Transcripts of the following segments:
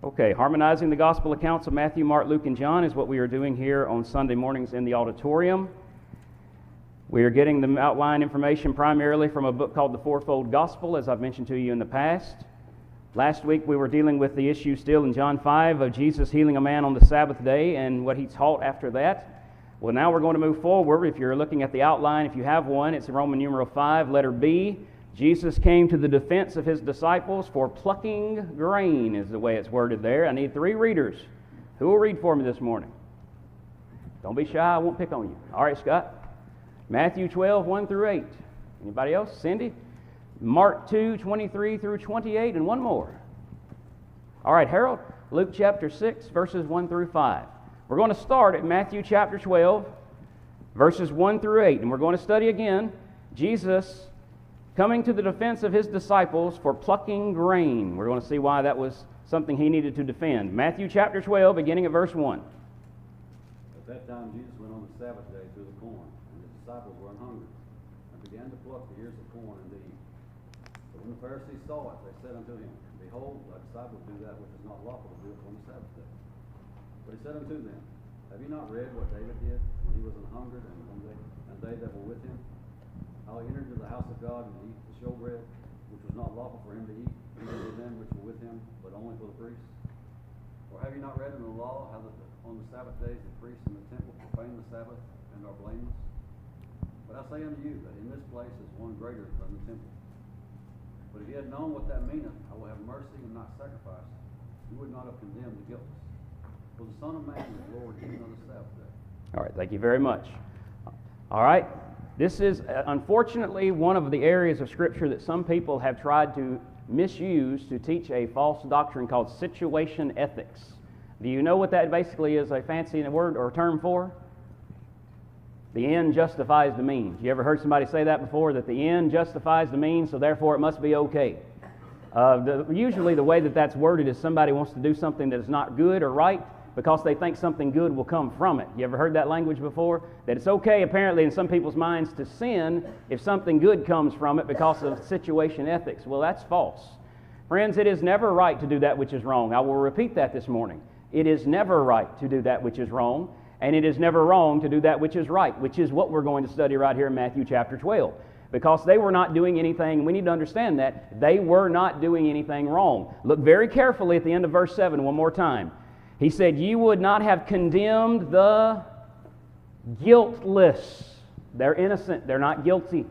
Okay, harmonizing the gospel accounts of Matthew, Mark, Luke, and John is what we are doing here on Sunday mornings in the auditorium. We are getting the outline information primarily from a book called The Fourfold Gospel, as I've mentioned to you in the past. Last week we were dealing with the issue still in John 5 of Jesus healing a man on the Sabbath day and what he taught after that. Well, now we're going to move forward. If you're looking at the outline, if you have one, it's Roman numeral 5, letter B. Jesus came to the defense of his disciples for plucking grain, is the way it's worded there. I need 3 readers. Who will read for me this morning? Don't be shy, I won't pick on you. All right, Scott. Matthew 12, 1 through 8. Anybody else? Cindy? Mark 2, 23 through 28, and one more. All right, Harold. Luke chapter 6, verses 1 through 5. We're going to start at Matthew chapter 12, verses 1 through 8, and we're going to study again Jesus coming to the defense of his disciples for plucking grain. We're going to see why that was something he needed to defend. Matthew chapter 12, beginning at verse 1. At that time Jesus went on the Sabbath day through the corn, and his disciples were an hungry, and began to pluck the ears of corn and to eat. But when the Pharisees saw it, they said unto him, Behold, thy disciples do that which is not lawful to do upon the Sabbath day. But he said unto them, Have ye not read what David did when he was an hungered, and they that were with him? How he entered into the house of God and to eat the showbread, which was not lawful for him to eat, neither to them which were with him, but only for the priests? Or have you not read in the law how that on the Sabbath days the priests in the temple profane the Sabbath and are blameless? But I say unto you that in this place is one greater than the temple. But if ye had known what that meaneth, I will have mercy and not sacrifice, you would not have condemned the guiltless. For the Son of Man is Lord even of the Sabbath day. All right, thank you very much. All right. This is, unfortunately, one of the areas of Scripture that some people have tried to misuse to teach a false doctrine called situation ethics. Do you know what that basically is a fancy word or term for? The end justifies the means. You ever heard somebody say that before, that the end justifies the means, so therefore it must be okay? Usually the way that that's worded is somebody wants to do something that is not good or right, because they think something good will come from it. You ever heard that language before? That it's okay, apparently, in some people's minds to sin if something good comes from it because of situation ethics. Well, that's false. Friends, it is never right to do that which is wrong. I will repeat that this morning. It is never right to do that which is wrong, and it is never wrong to do that which is right, which is what we're going to study right here in Matthew chapter 12. Because they were not doing anything, we need to understand that, they were not doing anything wrong. Look very carefully at the end of verse 7 one more time. He said, You would not have condemned the guiltless. They're innocent. They're not guilty.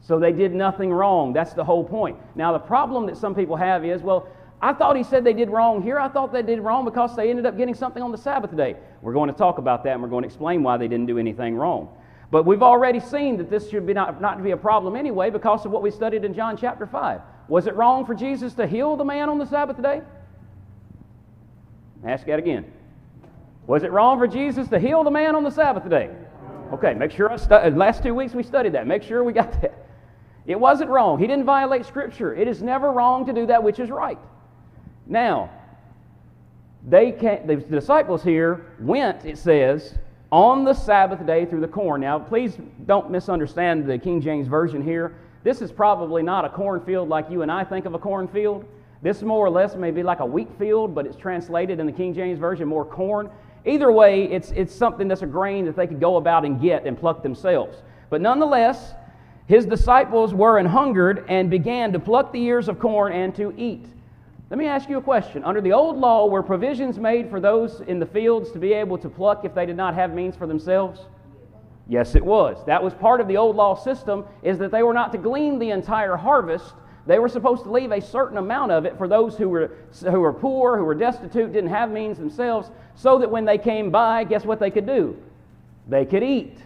So they did nothing wrong. That's the whole point. Now, the problem that some people have is, well, I thought he said they did wrong here. I thought they did wrong because they ended up getting something on the Sabbath day. We're going to talk about that, and we're going to explain why they didn't do anything wrong. But we've already seen that this should be not to be a problem anyway because of what we studied in John chapter 5. Was it wrong for Jesus to heal the man on the Sabbath day? Ask that again. Was it wrong for Jesus to heal the man on the Sabbath day? Okay, make sure last 2 weeks we studied that. Make sure we got that. It wasn't wrong. He didn't violate Scripture. It is never wrong to do that which is right. Now, the disciples here went, it says, on the Sabbath day through the corn. Now, please don't misunderstand the King James Version here. This is probably not a cornfield like you and I think of a cornfield. This more or less may be like a wheat field, but it's translated in the King James Version more corn. Either way, it's something that's a grain that they could go about and get and pluck themselves. But nonetheless, his disciples were an hungered and began to pluck the ears of corn and to eat. Let me ask you a question. Under the old law, were provisions made for those in the fields to be able to pluck if they did not have means for themselves? Yes, it was. That was part of the old law system, is that they were not to glean the entire harvest. They were supposed to leave a certain amount of it for those who were poor, who were destitute, didn't have means themselves, so that when they came by, guess what they could do? They could eat.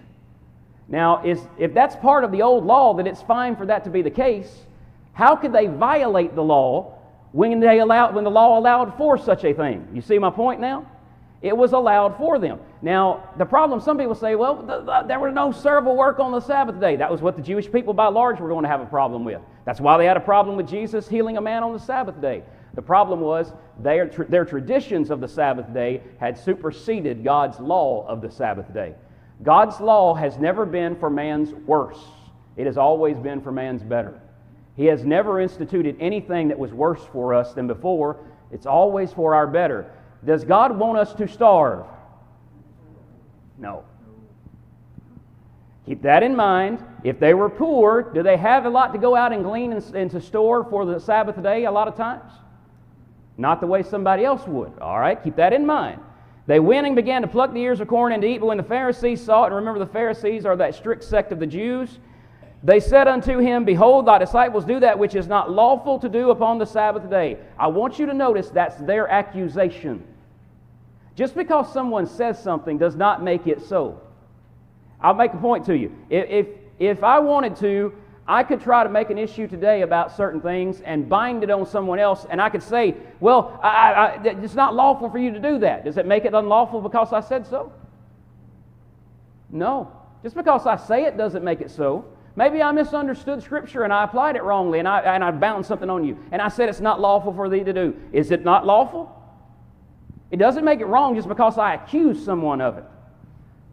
Now, if that's part of the old law, that it's fine for that to be the case, how could they violate the law when the law allowed for such a thing? You see my point now? It was allowed for them. Now, the problem, some people say, well, there was no servile work on the Sabbath day. That was what the Jewish people by large were going to have a problem with. That's why they had a problem with Jesus healing a man on the Sabbath day. The problem was their traditions of the Sabbath day had superseded God's law of the Sabbath day. God's law has never been for man's worse. It has always been for man's better. He has never instituted anything that was worse for us than before. It's always for our better. Does God want us to starve? No. Keep that in mind. If they were poor, do they have a lot to go out and glean and to store for the Sabbath day a lot of times? Not the way somebody else would. All right, keep that in mind. They went and began to pluck the ears of corn and to eat, but when the Pharisees saw it, and remember the Pharisees are that strict sect of the Jews, they said unto him, Behold, thy disciples do that which is not lawful to do upon the Sabbath day. I want you to notice that's their accusation. Just because someone says something does not make it so. I'll make a point to you. If I wanted to, I could try to make an issue today about certain things and bind it on someone else, and I could say, well, it's not lawful for you to do that. Does it make it unlawful because I said so? No. Just because I say it doesn't make it so. Maybe I misunderstood Scripture and I applied it wrongly, and I bound something on you, and I said it's not lawful for thee to do. Is it not lawful? It doesn't make it wrong just because I accuse someone of it.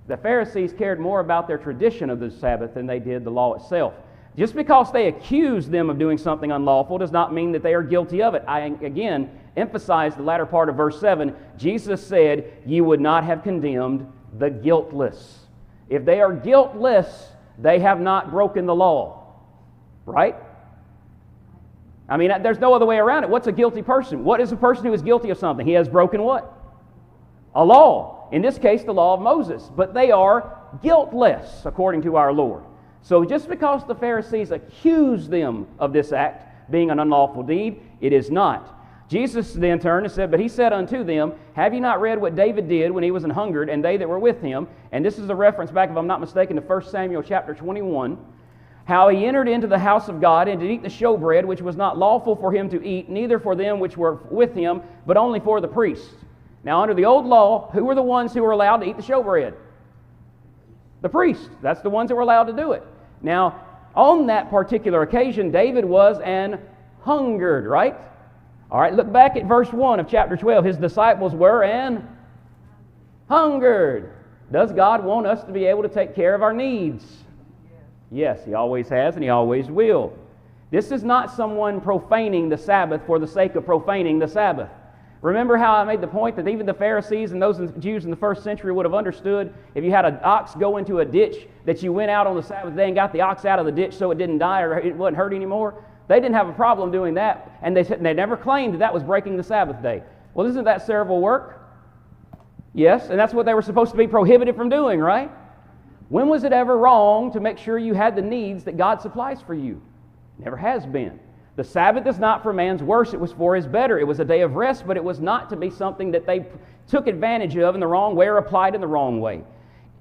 The Pharisees cared more about their tradition of the Sabbath than they did the law itself. Just because they accuse them of doing something unlawful does not mean that they are guilty of it. I again emphasize the latter part of verse 7. Jesus said, "Ye would not have condemned the guiltless." If they are guiltless, they have not broken the law. Right? I mean, there's no other way around it. What's a guilty person? What is a person who is guilty of something? He has broken what? A law. In this case, the law of Moses. But they are guiltless, according to our Lord. So just because the Pharisees accuse them of this act being an unlawful deed, it is not. Jesus then turned and said, But he said unto them, Have ye not read what David did when he was an hungered, and they that were with him? And this is a reference back, if I'm not mistaken, to 1 Samuel chapter 21. How he entered into the house of God, and did eat the showbread, which was not lawful for him to eat, neither for them which were with him, but only for the priests. Now, under the old law, who were the ones who were allowed to eat the showbread? The priests. That's the ones that were allowed to do it. Now, on that particular occasion, David was an hungered, right? All right, look back at verse 1 of chapter 12. His disciples were an hungered. Does God want us to be able to take care of our needs? Yes, He always has, and He always will. This is not someone profaning the Sabbath for the sake of profaning the Sabbath. Remember how I made the point that even the Pharisees and those Jews in the first century would have understood if you had an ox go into a ditch that you went out on the Sabbath day and got the ox out of the ditch so it didn't die or it wasn't hurt anymore? They didn't have a problem doing that, and they never claimed that that was breaking the Sabbath day. Well, isn't that servile work? Yes, and that's what they were supposed to be prohibited from doing, right? When was it ever wrong to make sure you had the needs that God supplies for you? Never has been. The Sabbath is not for man's worse, it was for his better. It was a day of rest, but it was not to be something that they took advantage of in the wrong way or applied in the wrong way.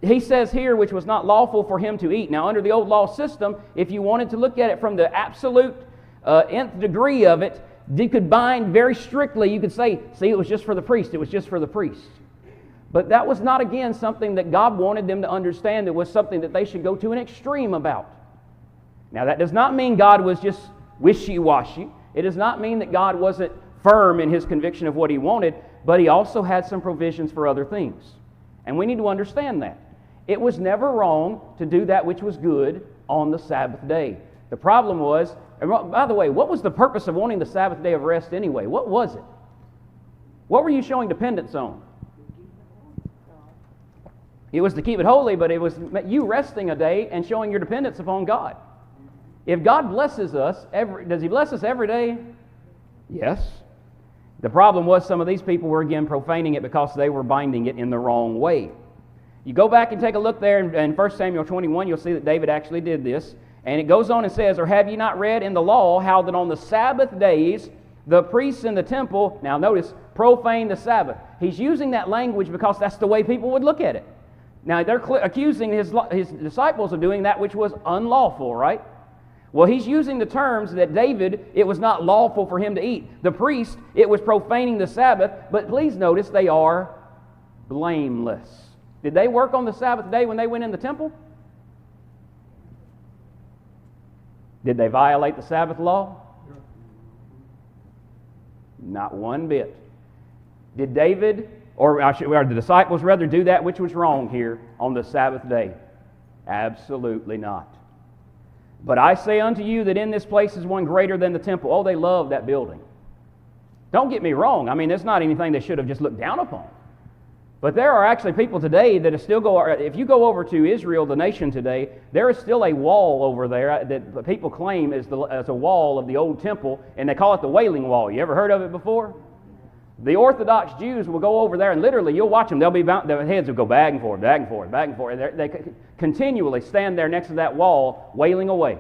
He says here, which was not lawful for him to eat. Now, under the old law system, if you wanted to look at it from the absolute nth degree of it, you could bind very strictly. You could say, see, it was just for the priest. It was just for the priest. But that was not, again, something that God wanted them to understand. It was something that they should go to an extreme about. Now, that does not mean God was just wishy-washy. It does not mean that God wasn't firm in His conviction of what He wanted, but He also had some provisions for other things. And we need to understand that. It was never wrong to do that which was good on the Sabbath day. The problem was, and by the way, what was the purpose of wanting the Sabbath day of rest anyway? What was it? What were you showing dependence on? It was to keep it holy, but it was you resting a day and showing your dependence upon God. If God blesses us, does He bless us every day? Yes. The problem was some of these people were again profaning it because they were binding it in the wrong way. You go back and take a look there in 1 Samuel 21, you'll see that David actually did this. And it goes on and says, Or have ye not read in the law how that on the Sabbath days the priests in the temple, now notice, profane the Sabbath. He's using that language because that's the way people would look at it. Now they're accusing his disciples of doing that which was unlawful, right? Well, he's using the terms that David, it was not lawful for him to eat. The priest, it was profaning the Sabbath, but please notice they are blameless. Did they work on the Sabbath day when they went in the temple? Did they violate the Sabbath law? Not one bit. Did David, or the disciples rather, do that which was wrong here on the Sabbath day? Absolutely not. But I say unto you that in this place is one greater than the temple. Oh, they loved that building. Don't get me wrong. I mean, it's not anything they should have just looked down upon. But there are actually people today that are still go. If you go over to Israel, the nation today, there is still a wall over there that people claim is a wall of the old temple, and they call it the Wailing Wall. You ever heard of it before? The Orthodox Jews will go over there, and literally you'll watch them. Their heads will go back and forth, back and forth, back and forth. They continually stand there next to that wall, wailing away.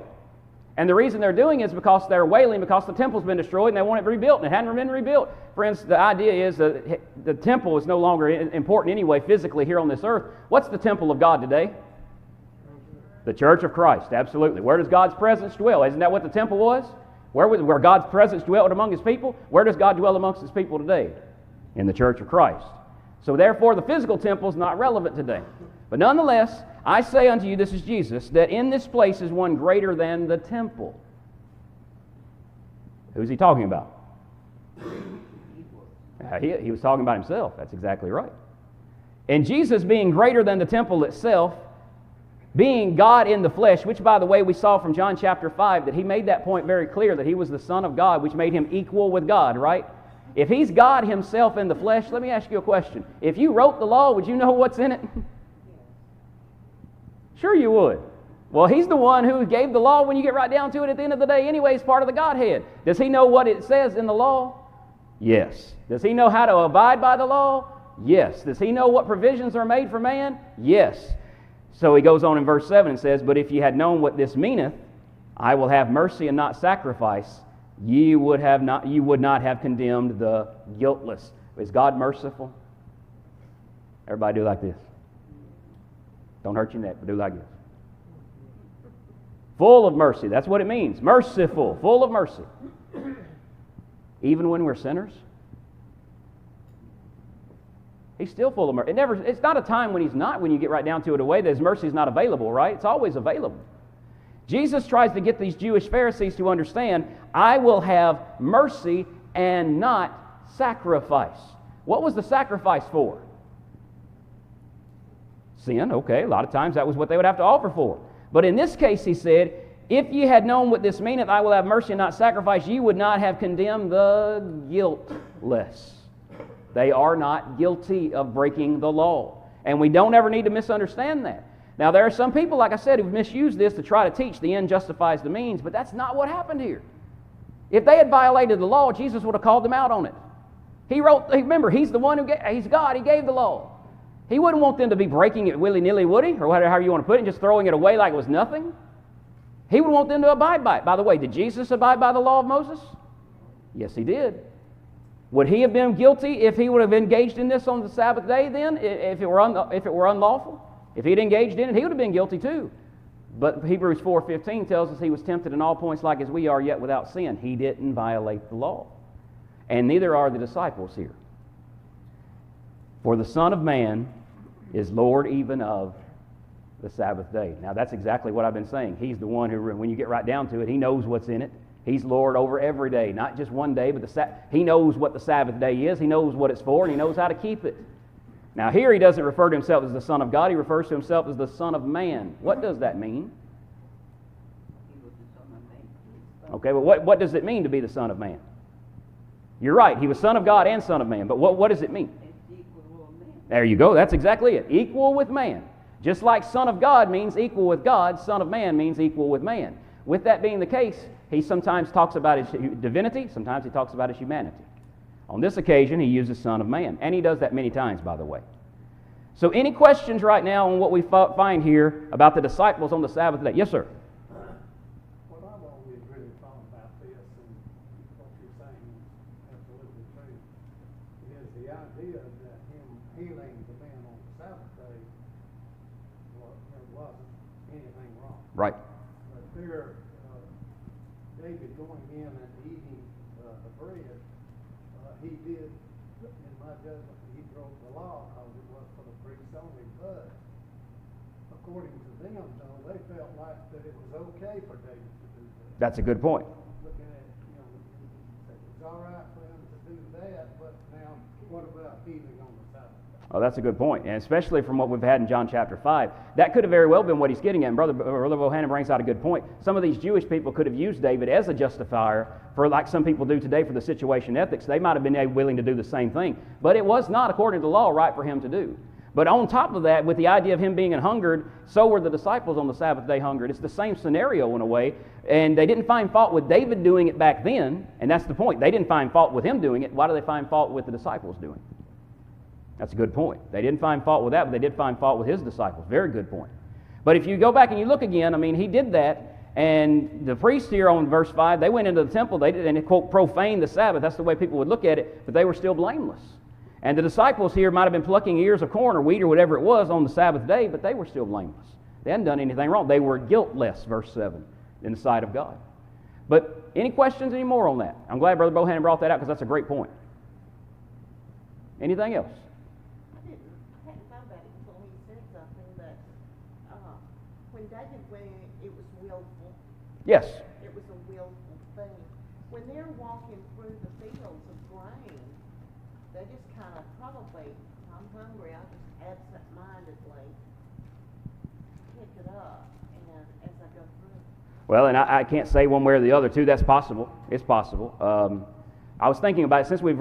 And the reason they're doing it is because they're wailing because the temple's been destroyed and they want it rebuilt, and it hadn't been rebuilt. Friends, the idea is that the temple is no longer important anyway physically here on this earth. What's the temple of God today? The Church of Christ, absolutely. Where does God's presence dwell? Isn't that what the temple was? Where God's presence dwelt among His people? Where does God dwell amongst His people today? In the Church of Christ. So therefore, the physical temple is not relevant today. But nonetheless, I say unto you, this is Jesus, that in this place is one greater than the temple. Who's He talking about? He was talking about Himself. That's exactly right. And Jesus being greater than the temple itself, being God in the flesh, which, by the way, we saw from John chapter 5 that He made that point very clear, that He was the Son of God, which made Him equal with God, right? If He's God Himself in the flesh, let me ask you a question. If you wrote the law, would you know what's in it? Sure you would. Well, He's the one who gave the law when you get right down to it at the end of the day anyway. He's part of the Godhead. Does He know what it says in the law? Yes. Does He know how to abide by the law? Yes. Does He know what provisions are made for man? Yes. So He goes on in verse 7 and says, but if ye had known what this meaneth, I will have mercy and not sacrifice, ye would not have condemned the guiltless. Is God merciful? Everybody do like this. Don't hurt your neck, but do like this. Full of mercy. That's what it means. Merciful. Full of mercy. Even when we're sinners? He's still full of mercy. It's not a time when He's not, when you get right down to it, a way that His mercy is not available, right? It's always available. Jesus tries to get these Jewish Pharisees to understand, I will have mercy and not sacrifice. What was the sacrifice for? Sin, okay. A lot of times that was what they would have to offer for. But in this case, He said, if ye had known what this meaneth, I will have mercy and not sacrifice, ye would not have condemned the guiltless. They are not guilty of breaking the law. And we don't ever need to misunderstand that. Now, there are some people, like I said, who've misused this to try to teach the end justifies the means, but that's not what happened here. If they had violated the law, Jesus would have called them out on it. Remember, He's the one He's God, He gave the law. He wouldn't want them to be breaking it willy-nilly, would He? Or whatever you want to put it, and just throwing it away like it was nothing. He would want them to abide by it. By the way, did Jesus abide by the law of Moses? Yes, He did. Would He have been guilty if He would have engaged in this on the Sabbath day then, if it were unlawful? If He'd engaged in it, He would have been guilty too. But Hebrews 4:15 tells us He was tempted in all points like as we are, yet without sin. He didn't violate the law. And neither are the disciples here. For the Son of Man is Lord even of the Sabbath day. Now that's exactly what I've been saying. He's the one who, when you get right down to it, He knows what's in it. He's Lord over every day, not just one day, but He knows what the Sabbath day is. He knows what it's for, and He knows how to keep it. Now here He doesn't refer to Himself as the Son of God. He refers to Himself as the Son of Man. What does that mean? Okay, but what does it mean to be the Son of Man? You're right. He was Son of God and Son of Man. But what does it mean? There you go. That's exactly it. Equal with man. Just like Son of God means equal with God, Son of Man means equal with man. With that being the case, He sometimes talks about His divinity, sometimes He talks about His humanity. On this occasion, He uses Son of Man. And He does that many times, by the way. So any questions right now on what we find here about the disciples on the Sabbath day? Yes, sir. What I've always really thought about this, and what you're saying is absolutely true, is the idea that Him healing the man on the Sabbath day, there wasn't anything wrong. Right. But there, David going in and eating the bread, he did, in my judgment, he broke the law because it was for the priest only. But according to them, though, they felt like that it was okay for David to do that. That's a good point. Looking at it, it was all right for them to do that, but now Now, what about healing on the Sabbath day? Oh, that's a good point, and especially from what we've had in John chapter 5. That could have very well been what he's getting at, and Brother Bohannon brings out a good point. Some of these Jewish people could have used David as a justifier for, like some people do today, for the situation ethics. They might have been willing to do the same thing, but it was not, according to the law, right for him to do. But on top of that, with the idea of him being hungered, so were the disciples on the Sabbath day hungered. It's the same scenario in a way, and they didn't find fault with David doing it back then, and that's the point. They didn't find fault with him doing it. Why do they find fault with the disciples doing it? That's a good point. They didn't find fault with that, but they did find fault with his disciples. Very good point. But if you go back and you look again, I mean, he did that, and the priests here on verse 5, they went into the temple, they did, and it, quote, profaned the Sabbath. That's the way people would look at it, but they were still blameless. And the disciples here might have been plucking ears of corn or wheat or whatever it was on the Sabbath day, but they were still blameless. They hadn't done anything wrong. They were guiltless, verse 7, in the sight of God. But any questions anymore on that? I'm glad Brother Bohannon brought that out because that's a great point. Anything else? I hadn't thought about it until he said something that when David went, it was willful. Yes. It was a willful thing. When they're walking through the fields of grain, they just kind of probably, I'm hungry, I'll just absent-mindedly pick it up and as I go through. Well, and I can't say one way or the other, too. That's possible. It's possible. I was thinking about it since we've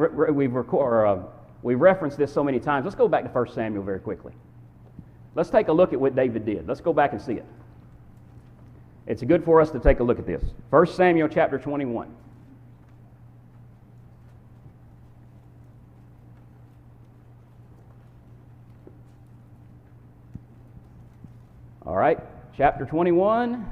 referenced this so many times. Let's go back to 1 Samuel very quickly. Let's take a look at what David did. Let's go back and see it. It's good for us to take a look at this. 1 Samuel chapter 21. All right, chapter 21.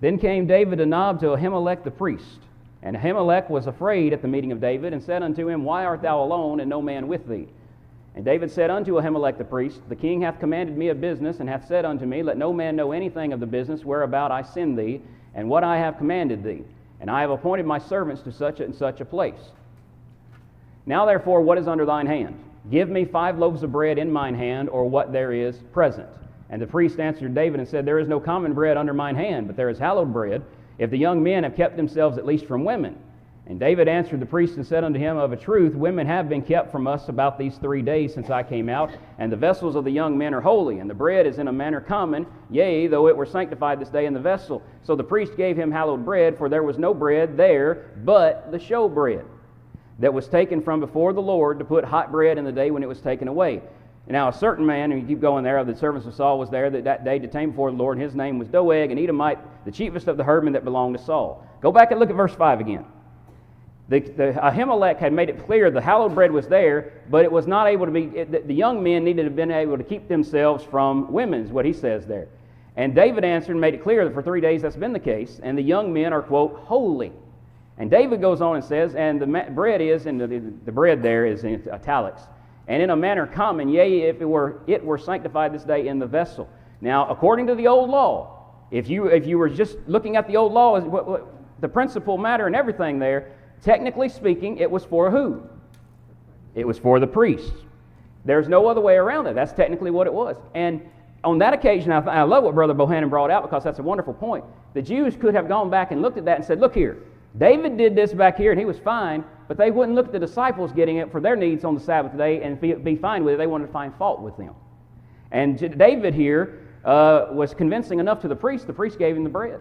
Then came David to Nob to Ahimelech the priest. And Ahimelech was afraid at the meeting of David, and said unto him, Why art thou alone, and no man with thee? And David said unto Ahimelech the priest, The king hath commanded me a business, and hath said unto me, Let no man know anything of the business whereabout I send thee, and what I have commanded thee. And I have appointed my servants to such and such a place. Now therefore, what is under thine hand? Give me 5 loaves of bread in mine hand, or what there is present. And the priest answered David and said, There is no common bread under mine hand, but there is hallowed bread, if the young men have kept themselves at least from women. And David answered the priest and said unto him, Of a truth, women have been kept from us about these 3 days since I came out, and the vessels of the young men are holy, and the bread is in a manner common, yea, though it were sanctified this day in the vessel. So the priest gave him hallowed bread, for there was no bread there but the show bread that was taken from before the Lord to put hot bread in the day when it was taken away. Now a certain man, and you keep going there, of the servants of Saul was there that day detained before the Lord, and his name was Doeg, an Edomite, the chiefest of the herdmen that belonged to Saul. Go back and look at verse 5 again. Ahimelech had made it clear the hallowed bread was there, but it was not able to be, the young men needed to have been able to keep themselves from women, is what he says there. And David answered and made it clear that for 3 days that's been the case, and the young men are, quote, holy. And David goes on and says, and the bread is, and the bread there is in italics, and in a manner common, yea, if it were sanctified this day in the vessel. Now, according to the old law, if you were just looking at the old law, the principal matter and everything there, technically speaking, it was for who? It was for the priests. There's no other way around it. That's technically what it was. And on that occasion, I love what Brother Bohannon brought out because that's a wonderful point. The Jews could have gone back and looked at that and said, look here, David did this back here and he was fine, but they wouldn't look at the disciples getting it for their needs on the Sabbath day and be fine with it. They wanted to find fault with them. And David here was convincing enough to the priest. The priest gave him the bread.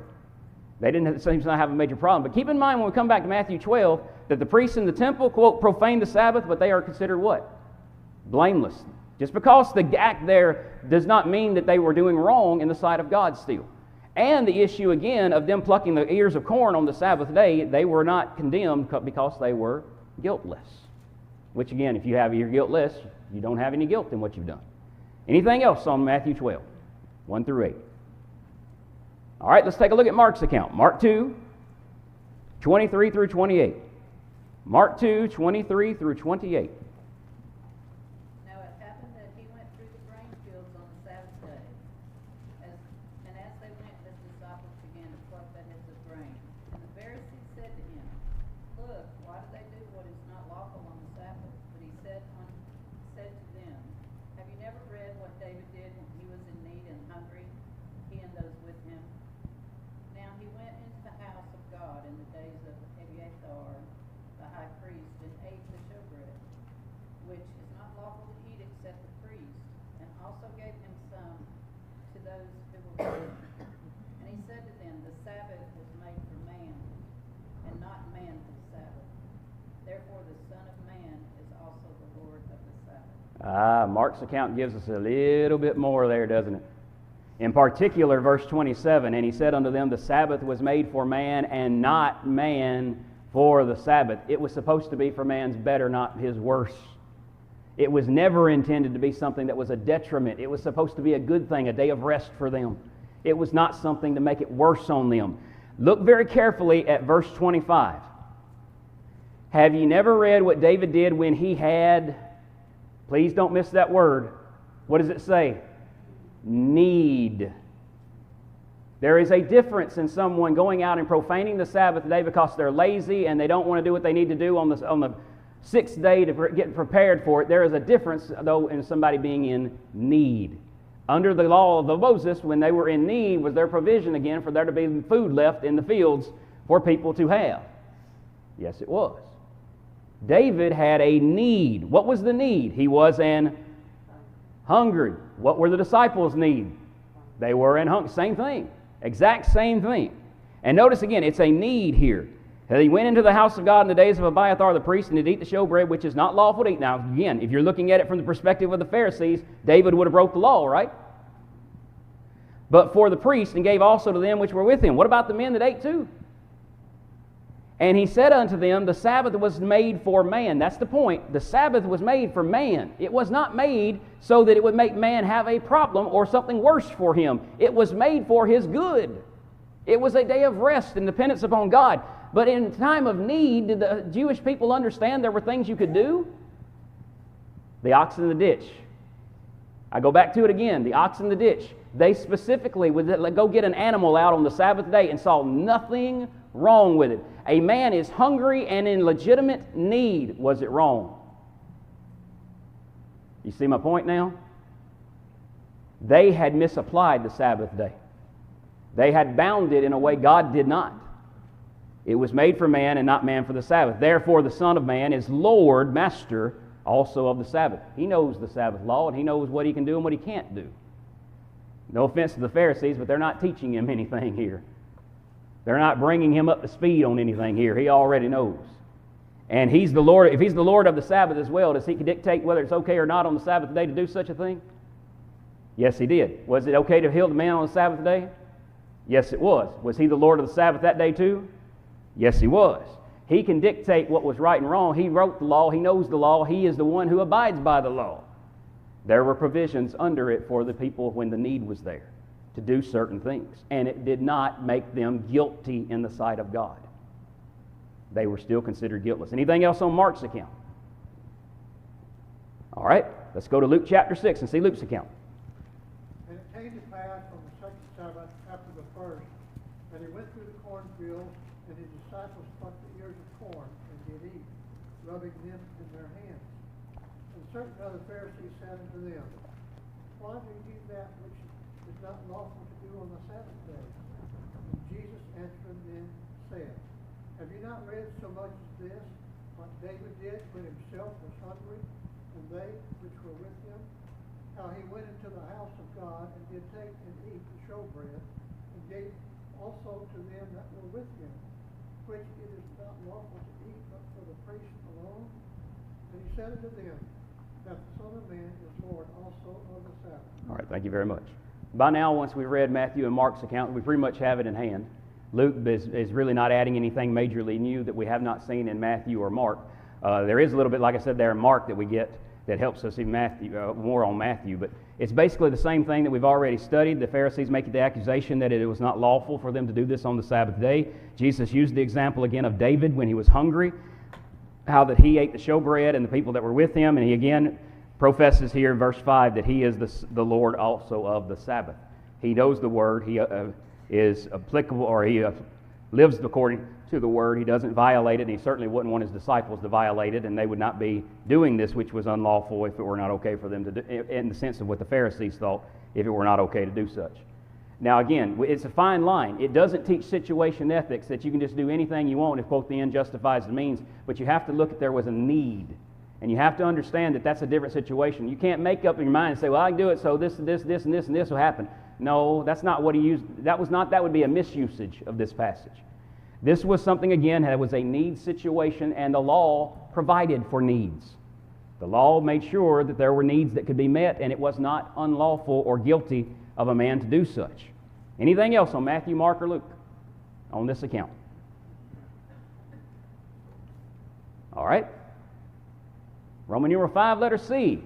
They didn't seem to not have a major problem. But keep in mind when we come back to Matthew 12 that the priests in the temple, quote, profane the Sabbath, but they are considered what? Blameless. Just because the act there does not mean that they were doing wrong in the sight of God still. And the issue again of them plucking the ears of corn on the Sabbath day, they were not condemned because they were guiltless. Which again, if you're guiltless, you don't have any guilt in what you've done. Anything else on Matthew 12, 1 through 8? All right, let's take a look at Mark's account. Mark 2, 23 through 28. Mark 2, 23 through 28. Now it happened that he went through the grain fields on the Sabbath day. And as they went, his disciples began to pluck the heads of grain. And the Pharisees said to him, Look, why do they do what is not lawful on the Sabbath? But he said to them, Have you never read what David did when he was in need and hungry, he and those with him? Now he went into the house of God in the days of Abiathar, the high priest, and ate the showbread. Mark's account gives us a little bit more there, doesn't it? In particular, verse 27, and he said unto them, the Sabbath was made for man, and not man for the Sabbath. It was supposed to be for man's better, not his worse. It was never intended to be something that was a detriment. It was supposed to be a good thing, a day of rest for them. It was not something to make it worse on them. Look very carefully at verse 25. Have you never read what David did when he had, please don't miss that word, what does it say? Need. There is a difference in someone going out and profaning the Sabbath day because they're lazy and they don't want to do what they need to do on the sixth day to get prepared for it. There is a difference, though, in somebody being in need. Under the law of Moses, when they were in need, was their provision again for there to be food left in the fields for people to have. Yes, it was. David had a need. What was the need? He was hungry. What were the disciples' need? They were hungry. Same thing. Exact same thing. And notice again, it's a need here. He went into the house of God in the days of Abiathar the priest and did eat the showbread, which is not lawful to eat. Now, again, if you're looking at it from the perspective of the Pharisees, David would have broke the law, right? But for the priest, and gave also to them which were with him. What about the men that ate too? And he said unto them, the Sabbath was made for man. That's the point. The Sabbath was made for man. It was not made so that it would make man have a problem or something worse for him. It was made for his good. It was a day of rest and dependence upon God. But in time of need, did the Jewish people understand there were things you could do? The ox in the ditch. I go back to it again. The ox in the ditch. They specifically would go get an animal out on the Sabbath day and saw nothing wrong with it. A man is hungry and in legitimate need. Was it wrong? You see my point now? They had misapplied the Sabbath day. They had bound it in a way God did not. It was made for man and not man for the Sabbath. Therefore, the Son of Man is Lord, Master, also of the Sabbath. He knows the Sabbath law, and he knows what he can do and what he can't do. No offense to the Pharisees, but they're not teaching him anything here. They're not bringing him up to speed on anything here. He already knows. And he's the Lord. If he's the Lord of the Sabbath as well, does he dictate whether it's okay or not on the Sabbath day to do such a thing? Yes, he did. Was it okay to heal the man on the Sabbath day? Yes, it was. Was he the Lord of the Sabbath that day too? Yes, he was. He can dictate what was right and wrong. He wrote the law. He knows the law. He is the one who abides by the law. There were provisions under it for the people when the need was there to do certain things. And it did not make them guilty in the sight of God. They were still considered guiltless. Anything else on Mark's account? All right, let's go to Luke chapter 6 and see Luke's account. And it came to pass on the second Sabbath after the first, that he went through the cornfield, and his disciples plucked the ears of corn and did eat, rubbing them in their hands. And certain other Pharisees said unto them, why do you do that which is not lawful to do on the Sabbath day? And Jesus answering them said, have you not read so much as this, what David did when himself was hungry, and they which were with him? How he went into the house of God, and did take and eat the showbread, and gave also to them that were with him, which it is not lawful to eat but for the priest alone. And he said unto them, that the Son of Man is Lord also of the Sabbath. All right, thank you very much. By now, once we've read Matthew and Mark's account, we pretty much have it in hand. Luke is really not adding anything majorly new that we have not seen in Matthew or Mark. There is a little bit, like I said, there in Mark that we get that helps us in Matthew, more on Matthew. But it's basically the same thing that we've already studied. The Pharisees make the accusation that it was not lawful for them to do this on the Sabbath day. Jesus used the example again of David when he was hungry, how that he ate the showbread and the people that were with him. And he again professes here in verse 5 that he is the Lord also of the Sabbath. He knows the word. He is applicable, or he lives according to the word. He doesn't violate it, and he certainly wouldn't want his disciples to violate it, and they would not be doing this which was unlawful if it were not okay for them to do, in the sense of what the Pharisees thought, if it were not okay to do such. Now again, it's a fine line. It doesn't teach situation ethics that you can just do anything you want if, quote, the end justifies the means, but you have to look at there was a need, and you have to understand that that's a different situation. You can't make up in your mind and say, well, I can do it so this, and this will happen. No, that's not what he used. That would be a misusage of this passage. This was something, again, that was a need situation, and the law provided for needs. The law made sure that there were needs that could be met, and it was not unlawful or guilty of a man to do such. Anything else on Matthew, Mark, or Luke on this account? All right. Roman numeral 5, letter C.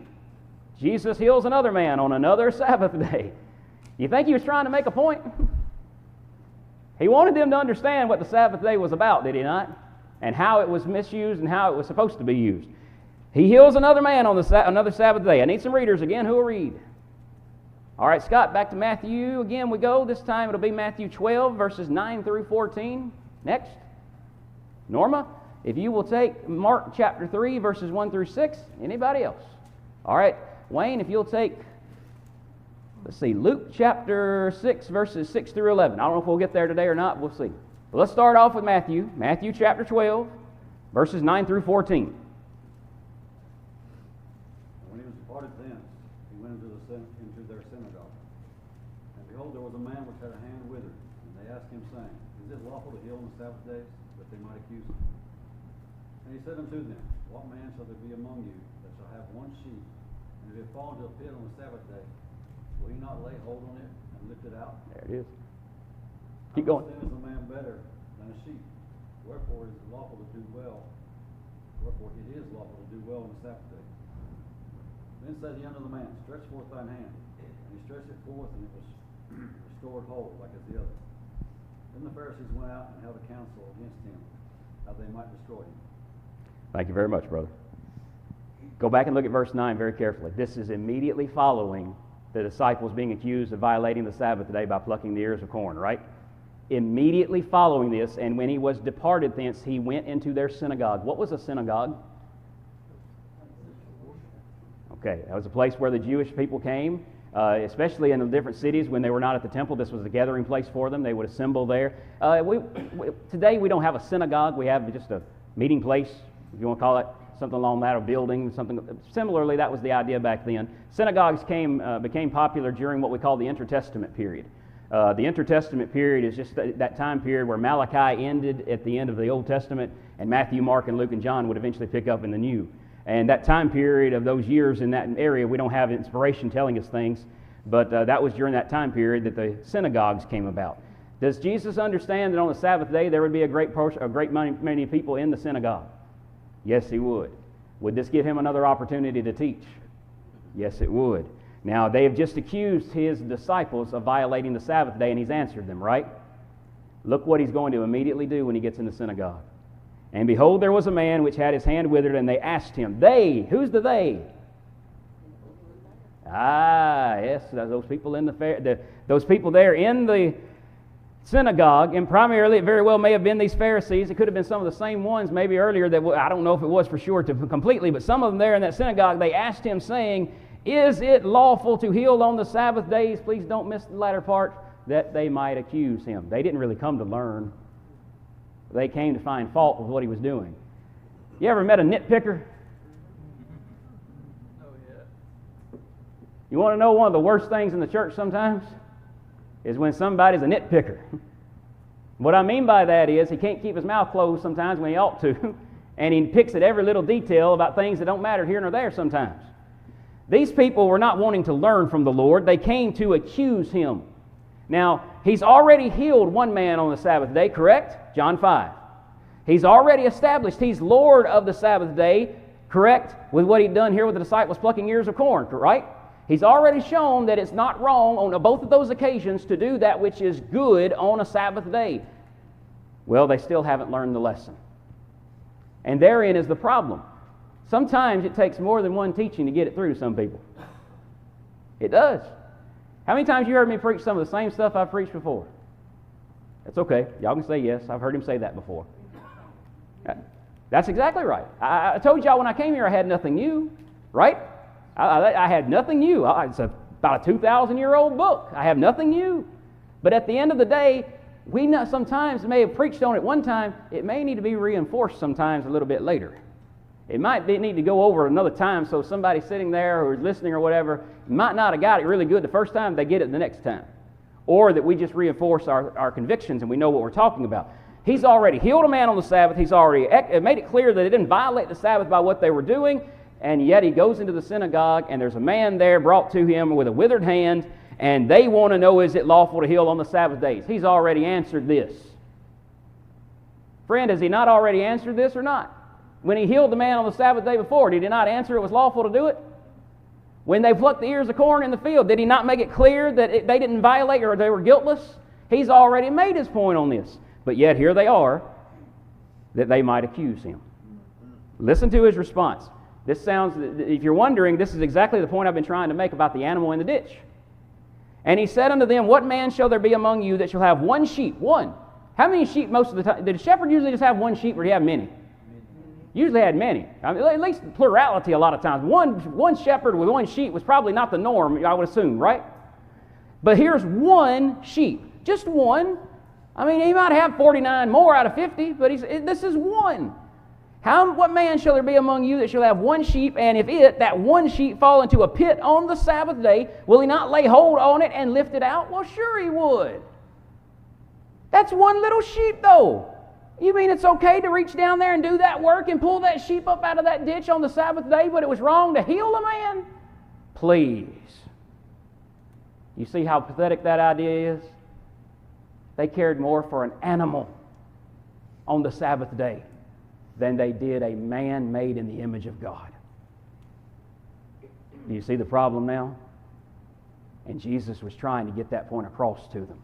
Jesus heals another man on another Sabbath day. You think he was trying to make a point? He wanted them to understand what the Sabbath day was about, did he not? And how it was misused and how it was supposed to be used. He heals another man on another Sabbath day. I need some readers again. Who will read? All right, Scott, back to Matthew again we go. This time it'll be Matthew 12, verses 9 through 14. Next. Norma, if you will take Mark chapter 3, verses 1 through 6. Anybody else? All right, Wayne, if you'll take, let's see, Luke chapter 6, verses 6 through 11. I don't know if we'll get there today or not. We'll see. But let's start off with Matthew. Matthew chapter 12, verses 9 through 14. When he was departed thence, he went into their synagogue. And behold, there was a man which had a hand withered. And they asked him, saying, Is it lawful to heal on the Sabbath days? That they might accuse him. And he said unto them, What man shall there be among you that shall have one sheep, and if it fall into a pit on the Sabbath day, will he not lay hold on it and lift it out? There it is. Keep going. Then is a man better than a sheep? Wherefore it is lawful to do well. Wherefore it is lawful to do well on the Sabbath day. Then said he unto the man, Stretch forth thine hand. And he stretched it forth, and it was restored whole, like as the other. Then the Pharisees went out and held a council against him, how they might destroy him. Thank you very much, brother. Go back and look at verse 9 very carefully. This is immediately following the disciples being accused of violating the Sabbath day by plucking the ears of corn, right? Immediately following this, and when he was departed thence, he went into their synagogue. What was a synagogue? Okay, that was a place where the Jewish people came, especially in the different cities when they were not at the temple. This was the gathering place for them. They would assemble there. Today we don't have a synagogue. We have just a meeting place, if you want to call it, something along that, a building, something. Similarly, that was the idea back then. Synagogues became popular during what we call the Intertestament period. The Intertestament period is just that time period where Malachi ended at the end of the Old Testament, and Matthew, Mark, and Luke, and John would eventually pick up in the New. And that time period of those years in that area, we don't have inspiration telling us things, but that was during that time period that the synagogues came about. Does Jesus understand that on the Sabbath day there would be a great many people in the synagogue? Yes, he would. Would this give him another opportunity to teach? Yes, it would. Now, they have just accused his disciples of violating the Sabbath day, and he's answered them, right? Look what he's going to immediately do when he gets in the synagogue. And behold, there was a man which had his hand withered, and they asked him. They, who's the they? Ah, yes, those people in those people there in the synagogue, and primarily it very well may have been these Pharisees. It could have been some of the same ones maybe earlier that I don't know if it was for sure completely, but some of them there in that synagogue, they asked him, saying, Is it lawful to heal on the Sabbath days? Please don't miss the latter part, that they might accuse him. They didn't really come to learn. They came to find fault with what he was doing. You ever met a nitpicker? Oh, yeah. You want to know one of the worst things in the church sometimes? Is when somebody's a nitpicker. What I mean by that is he can't keep his mouth closed sometimes when he ought to, and he picks at every little detail about things that don't matter here nor there sometimes. These people were not wanting to learn from the Lord. They came to accuse him. Now, he's already healed one man on the Sabbath day, correct? John 5. He's already established he's Lord of the Sabbath day, correct? With what he'd done here with the disciples plucking ears of corn, right? He's already shown that it's not wrong on both of those occasions to do that which is good on a Sabbath day. Well, they still haven't learned the lesson. And therein is the problem. Sometimes it takes more than one teaching to get it through to some people. It does. How many times you heard me preach some of the same stuff I've preached before? That's okay. Y'all can say yes. I've heard him say that before. That's exactly right. I told y'all when I came here I had nothing new, right? I had nothing new. It's about a 2,000-year-old book. I have nothing new. But at the end of the day, we sometimes may have preached on it one time. It may need to be reinforced sometimes a little bit later. It might need to go over another time so somebody sitting there or listening or whatever might not have got it really good the first time, they get it the next time. Or that we just reinforce our convictions and we know what we're talking about. He's already healed a man on the Sabbath. He's already made it clear that they didn't violate the Sabbath by what they were doing. and yet he goes into the synagogue, and there's a man there brought to him with a withered hand, and they want to know, is it lawful to heal on the Sabbath days? He's already answered this. Friend, has he not already answered this or not? When he healed the man on the Sabbath day before, did he not answer it was lawful to do it? When they plucked the ears of corn in the field, did he not make it clear that they didn't violate or they were guiltless? He's already made his point on this. But yet here they are, that they might accuse him. Listen to his response. This sounds, if you're wondering, this is exactly the point I've been trying to make about the animal in the ditch. And he said unto them, what man shall there be among you that shall have one sheep? One. How many sheep most of the time? Did a shepherd usually just have one sheep, or did he have many? Usually had many. I mean, at least plurality a lot of times. One shepherd with one sheep was probably not the norm, I would assume, right? But here's one sheep. Just one. I mean, he might have 49 more out of 50, but this is one. What man shall there be among you that shall have one sheep, and if that one sheep, fall into a pit on the Sabbath day, will he not lay hold on it and lift it out? Well, sure he would. That's one little sheep, though. You mean it's okay to reach down there and do that work and pull that sheep up out of that ditch on the Sabbath day, but it was wrong to heal a man? Please. You see how pathetic that idea is? They cared more for an animal on the Sabbath day than they did a man made in the image of God. Do you see the problem now? And Jesus was trying to get that point across to them.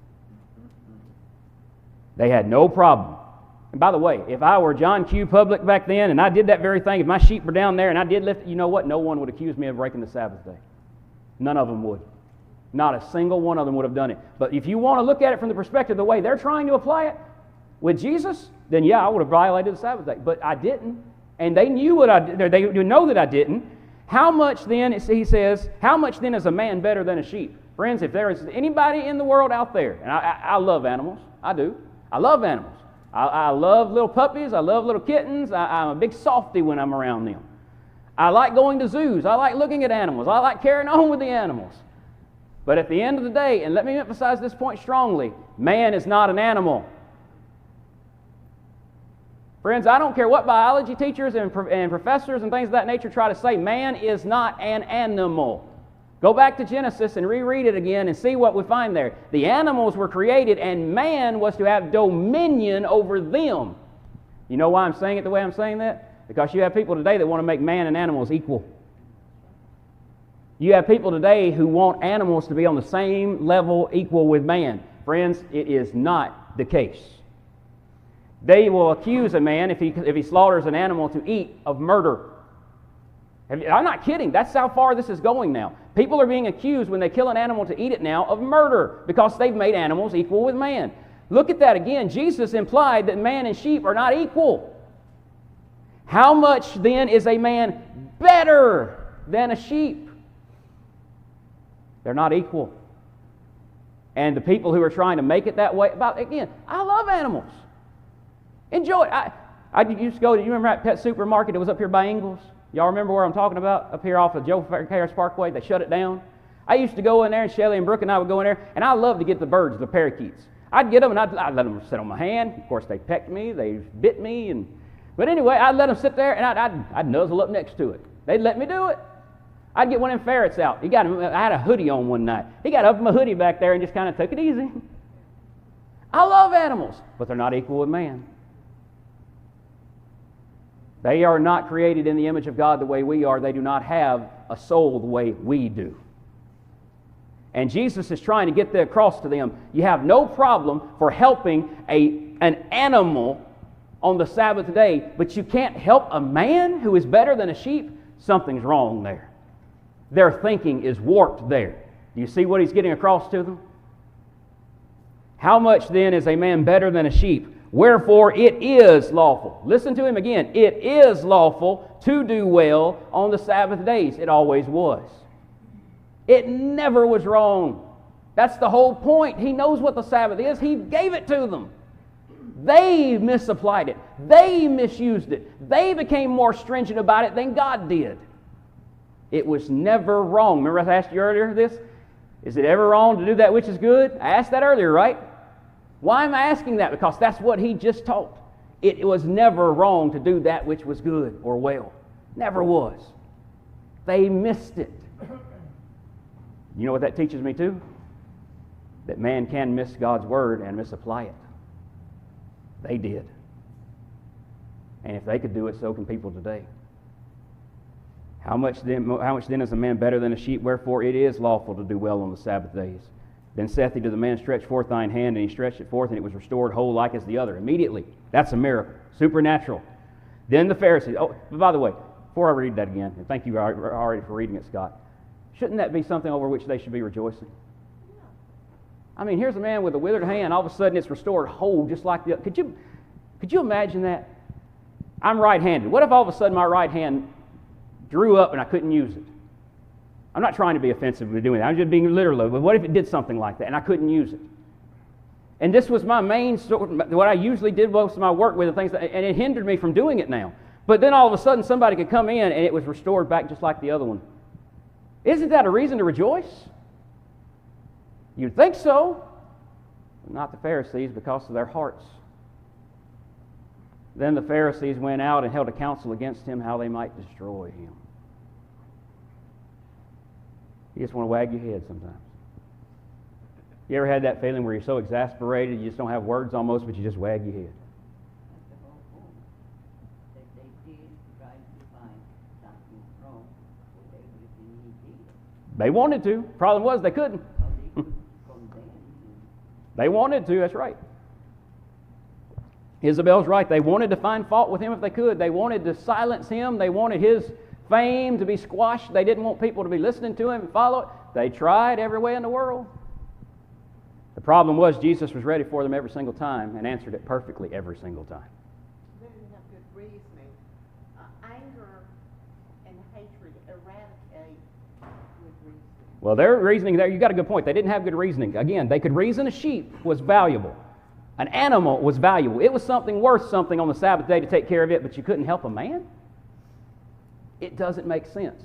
They had no problem. And by the way, if I were John Q. Public back then and I did that very thing, if my sheep were down there and I did lift it, you know what? No one would accuse me of breaking the Sabbath day. None of them would. Not a single one of them would have done it. But if you want to look at it from the perspective of the way they're trying to apply it with Jesus, then yeah, I would have violated the Sabbath day. But I didn't. And they knew what I did. They know that I didn't. How much then, he says, how much then is a man better than a sheep? Friends, if there is anybody in the world out there, and I love animals. I do. I love animals. I love little puppies. I love little kittens. I'm a big softy when I'm around them. I like going to zoos. I like looking at animals. I like carrying on with the animals. But at the end of the day, and let me emphasize this point strongly, man is not an animal. Friends, I don't care what biology teachers and professors and things of that nature try to say, man is not an animal. Go back to Genesis and reread it again and see what we find there. The animals were created and man was to have dominion over them. You know why I'm saying it the way I'm saying that? Because you have people today that want to make man and animals equal. You have people today who want animals to be on the same level, equal with man. Friends, it is not the case. They will accuse a man, if he slaughters an animal to eat, of murder. I'm not kidding. That's how far this is going now. People are being accused when they kill an animal to eat it now of murder because they've made animals equal with man. Look at that again. Jesus implied that man and sheep are not equal. How much then is a man better than a sheep? They're not equal. And the people who are trying to make it that way, again, I love animals. Enjoy it. I used to go to, you remember that pet supermarket that was up here by Ingles? Y'all remember where I'm talking about? Up here off of Joe Harris Parkway. They shut it down. I used to go in there, and Shelley and Brooke and I would go in there, and I loved to get the birds, the parakeets. I'd get them, and I'd let them sit on my hand. Of course, they pecked me. They bit me. But anyway, I'd let them sit there, and I'd nuzzle up next to it. They'd let me do it. I'd get one of them ferrets out. I had a hoodie on one night. He got up in my hoodie back there and just kind of took it easy. I love animals, but they're not equal with man. They are not created in the image of God the way we are. They do not have a soul the way we do. And Jesus is trying to get that across to them. You have no problem for helping an animal on the Sabbath day, but you can't help a man who is better than a sheep? Something's wrong there. Their thinking is warped there. Do you see what he's getting across to them? How much then is a man better than a sheep? Wherefore it is lawful. Listen to him again. It is lawful to do well on the Sabbath days. It always was. It never was wrong. That's the whole point. He knows what the Sabbath is. He gave it to them. They misapplied it. They misused it. They became more stringent about it than God did. It was never wrong. Remember I asked you earlier this? Is it ever wrong to do that which is good? I asked that earlier, right? Why am I asking that? Because that's what he just taught. It was never wrong to do that which was good or well. Never was. They missed it. You know what that teaches me too? That man can miss God's word and misapply it. They did. And if they could do it, so can people today. How much then is a man better than a sheep? Wherefore it is lawful to do well on the Sabbath days. Then saith he to the man, stretch forth thine hand, and he stretched it forth, and it was restored whole like as the other. Immediately. That's a miracle. Supernatural. Then the Pharisees. Oh, by the way, before I read that again, and thank you already for reading it, Scott. Shouldn't that be something over which they should be rejoicing? I mean, here's a man with a withered hand. All of a sudden, it's restored whole, just like the other. Could you imagine that? I'm right-handed. What if all of a sudden my right hand drew up and I couldn't use it? I'm not trying to be offensive with doing that. I'm just being literal. But what if it did something like that and I couldn't use it? And this was my main what I usually did most of my work with, and things, and it hindered me from doing it now. But then all of a sudden somebody could come in and it was restored back just like the other one. Isn't that a reason to rejoice? You'd think so. But not the Pharisees, because of their hearts. Then the Pharisees went out and held a council against him, how they might destroy him. You just want to wag your head sometimes. You ever had that feeling where you're so exasperated, you just don't have words almost, but you just wag your head? That's the whole point. That they did try to find something wrong with everything he did. They wanted to. Problem was they couldn't. Because they could condemn him. They wanted to, that's right. Isabel's right. They wanted to find fault with him if they could. They wanted to silence him. They wanted his fame to be squashed. They didn't want people to be listening to him and follow it. They tried every way in the world. The problem was Jesus was ready for them every single time and answered it perfectly every single time. They didn't have good reasoning. Anger and hatred eradicate good reasoning. Well, their reasoning there, you got a good point. They didn't have good reasoning. Again, they could reason a sheep was valuable. An animal was valuable. It was something worth something on the Sabbath day to take care of it, but you couldn't help a man? It doesn't make sense.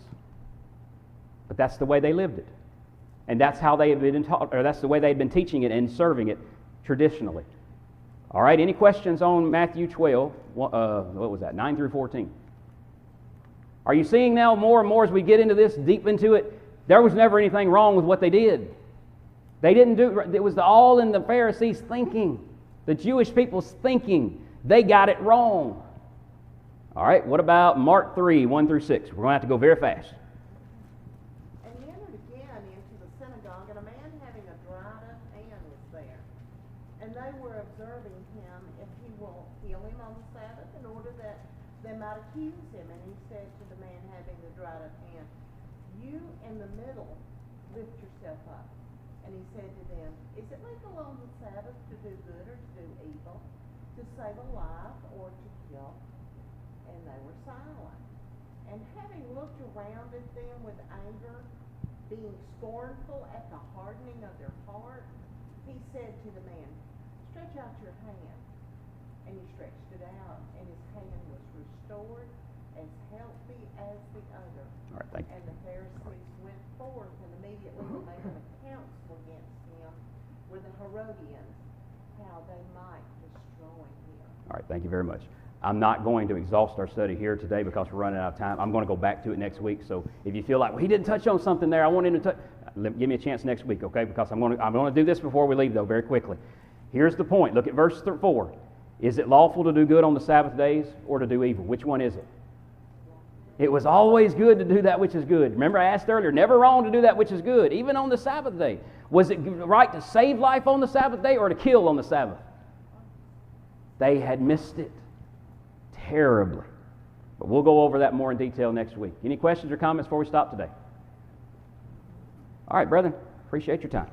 But that's the way they lived it. And that's how they had been taught, or that's the way they had been teaching it and serving it traditionally. All right, any questions on Matthew 12? What was that, 9 through 14? Are you seeing now more and more as we get into this, deep into it, there was never anything wrong with what they did. They didn't do it. It was all in the Pharisees' thinking, the Jewish people's thinking. They got it wrong. All right, what about Mark 3, 1 through 6? We're going to have to go very fast. And he entered again into the synagogue, and a man having a dried up hand was there. And they were observing him if he will heal him on the Sabbath, in order that they might accuse him. And he said to the man having the dried up hand, "You in the middle, lift yourself up." And he said to them, "Is it legal on the Sabbath to do good or to do evil, to save a life or to kill?" And they were silent. And having looked around at them with anger, being scornful at the hardening of their heart, he said to the man, "Stretch out your hand." And he stretched it out, and his hand was restored as healthy as the other. All right, thank you. And the Pharisees went forth and immediately made an council against him with the Herodians, how they might destroy him. All right, thank you very much. I'm not going to exhaust our study here today because we're running out of time. I'm going to go back to it next week. So if you feel like, well, he didn't touch on something there, I want him to touch, give me a chance next week, okay? Because I'm going to do this before we leave, though, very quickly. Here's the point. Look at verse 4. Is it lawful to do good on the Sabbath days or to do evil? Which one is it? It was always good to do that which is good. Remember, I asked earlier, never wrong to do that which is good, even on the Sabbath day. Was it right to save life on the Sabbath day or to kill on the Sabbath? They had missed it terribly. But we'll go over that more in detail next week. Any questions or comments before we stop today? All right, brethren, appreciate your time.